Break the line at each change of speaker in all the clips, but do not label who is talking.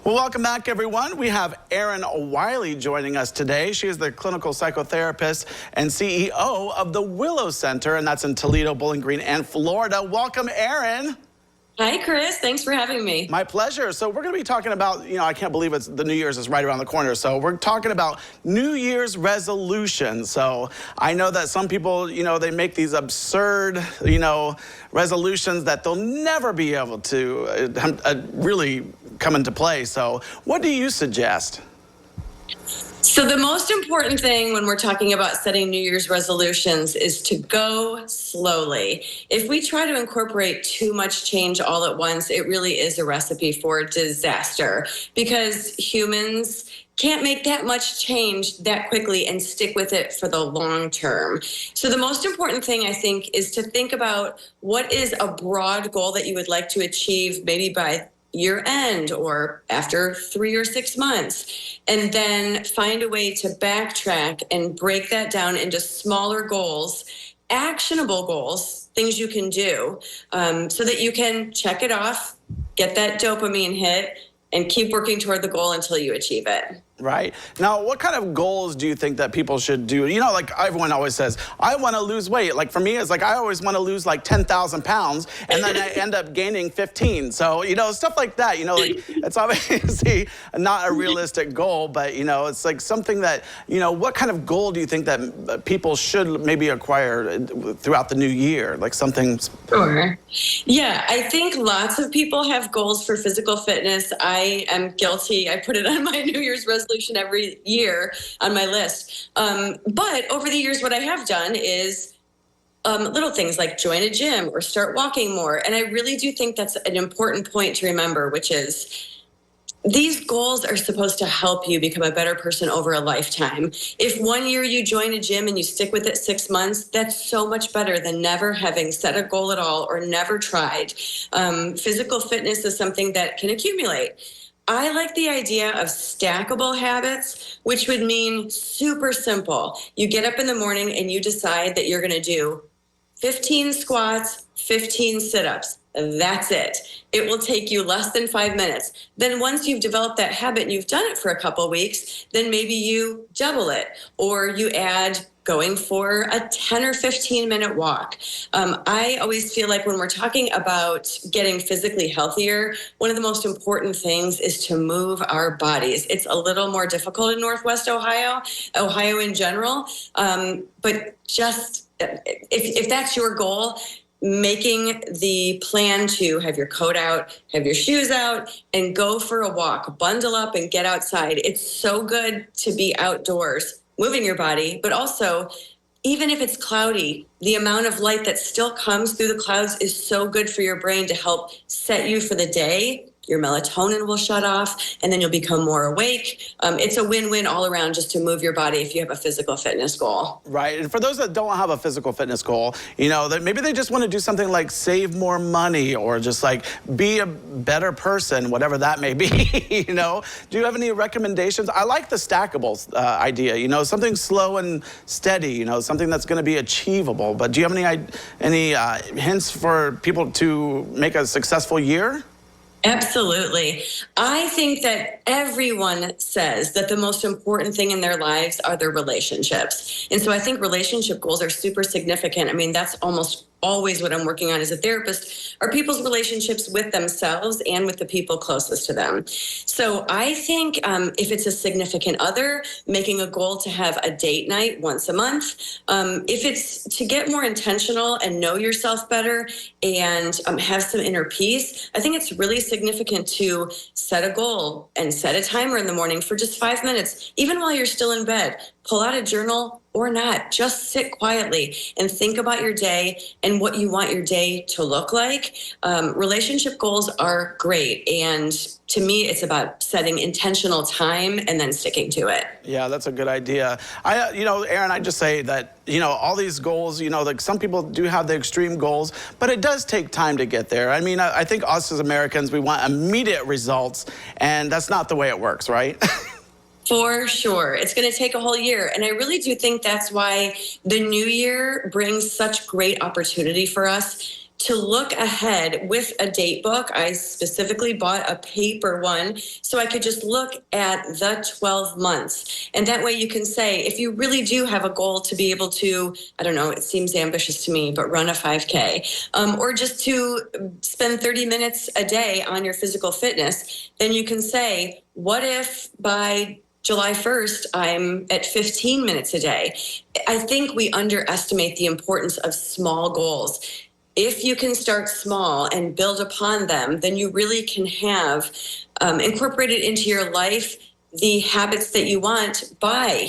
Well, welcome back, everyone. We have Erin Wiley joining us today. She is the clinical psychotherapist and CEO of the Willow Center, and that's in Toledo, Bowling Green, and Florida. Welcome, Erin.
Hi, Chris. Thanks for having me.
My pleasure. So we're going to be talking about, I can't believe the New Year's is right around the corner. So we're talking about New Year's resolutions. So I know that some people, they make these absurd, resolutions that they'll never be able to really come into play. So what do you suggest?
So the most important thing when we're talking about setting New Year's resolutions is to go slowly. If we try to incorporate too much change all at once, it really is a recipe for disaster because humans can't make that much change that quickly and stick with it for the long term. So the most important thing, I think, is to think about what is a broad goal that you would like to achieve maybe by year end or after 3 or 6 months, and then find a way to backtrack and break that down into smaller goals, actionable goals, things you can do, so that you can check it off, get that dopamine hit, and keep working toward the goal until you achieve it.
Right. Now, what kind of goals do you think that people should do? Like everyone always says, I want to lose weight. Like for me, it's like I always want to lose like 10,000 pounds and then I end up gaining 15. So, stuff like that, like it's obviously not a realistic goal, but, it's like something that, what kind of goal do you think that people should maybe acquire throughout the new year? Like something.
Sure. Yeah, I think lots of people have goals for physical fitness. I am guilty. I put it on my New Year's resolution every year on my list. But over the years, what I have done is little things like join a gym or start walking more. And I really do think that's an important point to remember, which is these goals are supposed to help you become a better person over a lifetime. If 1 year you join a gym and you stick with it 6 months, that's so much better than never having set a goal at all or never tried. Physical fitness is something that can accumulate. I like the idea of stackable habits, which would mean super simple. You get up in the morning and you decide that you're going to do 15 squats, 15 sit-ups. That's it. It will take you less than 5 minutes. Then once you've developed that habit and you've done it for a couple of weeks, then maybe you double it or you add going for a 10 or 15 minute walk. I always feel like when we're talking about getting physically healthier, one of the most important things is to move our bodies. It's a little more difficult in Northwest Ohio in general, but just if that's your goal, making the plan to have your coat out, have your shoes out, and go for a walk, bundle up and get outside. It's so good to be outdoors, moving your body, but also, even if it's cloudy, the amount of light that still comes through the clouds is so good for your brain to help set you for the day. Your melatonin will shut off, and then you'll become more awake. It's a win-win all around just to move your body if you have a physical fitness goal.
Right. And for those that don't have a physical fitness goal, that maybe they just want to do something like save more money or just like be a better person, whatever that may be. Do you have any recommendations? I like the stackables idea, something slow and steady, something that's going to be achievable. But do you have any hints for people to make a successful year?
Absolutely. I think that everyone says that the most important thing in their lives are their relationships. And so I think relationship goals are super significant. I mean, that's almost always what I'm working on as a therapist, are people's relationships with themselves and with the people closest to them. So I think if it's a significant other, making a goal to have a date night once a month, if it's to get more intentional and know yourself better and have some inner peace, I think it's really significant to set a goal and set a timer in the morning for just 5 minutes, even while you're still in bed. Pull out a journal or not, just sit quietly and think about your day and what you want your day to look like. Relationship goals are great. And to me, it's about setting intentional time and then sticking to it.
Yeah, that's a good idea. Erin, I just say that, all these goals, like some people do have the extreme goals, but it does take time to get there. I mean, I think us as Americans, we want immediate results, and that's not the way it works, right?
For sure. It's going to take a whole year. And I really do think that's why the new year brings such great opportunity for us to look ahead with a date book. I specifically bought a paper one so I could just look at the 12 months. And that way you can say, if you really do have a goal to be able to, I don't know, it seems ambitious to me, but run a 5K, or just to spend 30 minutes a day on your physical fitness, then you can say, what if by July 1st, I'm at 15 minutes a day? I think we underestimate the importance of small goals. If you can start small and build upon them, then you really can have incorporated into your life the habits that you want by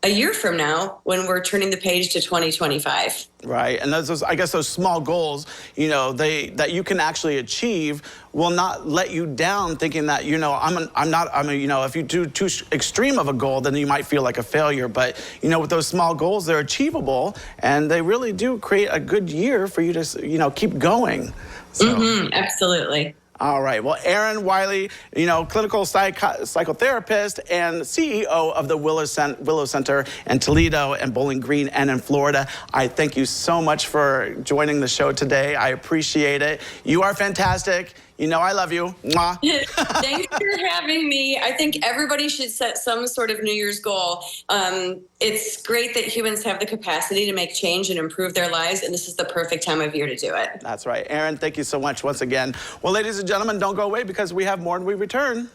a year from now when we're turning the page to 2025.
Right, and I guess those small goals, that you can actually achieve will not let you down thinking that, if you do too extreme of a goal, then you might feel like a failure. But, with those small goals, they're achievable, and they really do create a good year for you to, keep going. So.
Absolutely.
All right. Well, Erin Wiley, clinical psychotherapist and CEO of the Willow Center in Toledo and Bowling Green and in Florida. I thank you so much for joining the show today. I appreciate it. You are fantastic. I love you. Mwah.
Thanks for having me. I think everybody should set some sort of New Year's goal. It's great that humans have the capacity to make change and improve their lives, and this is the perfect time of year to do it.
That's right. Erin, thank you so much once again. Well, ladies and gentlemen, don't go away because we have more when we return.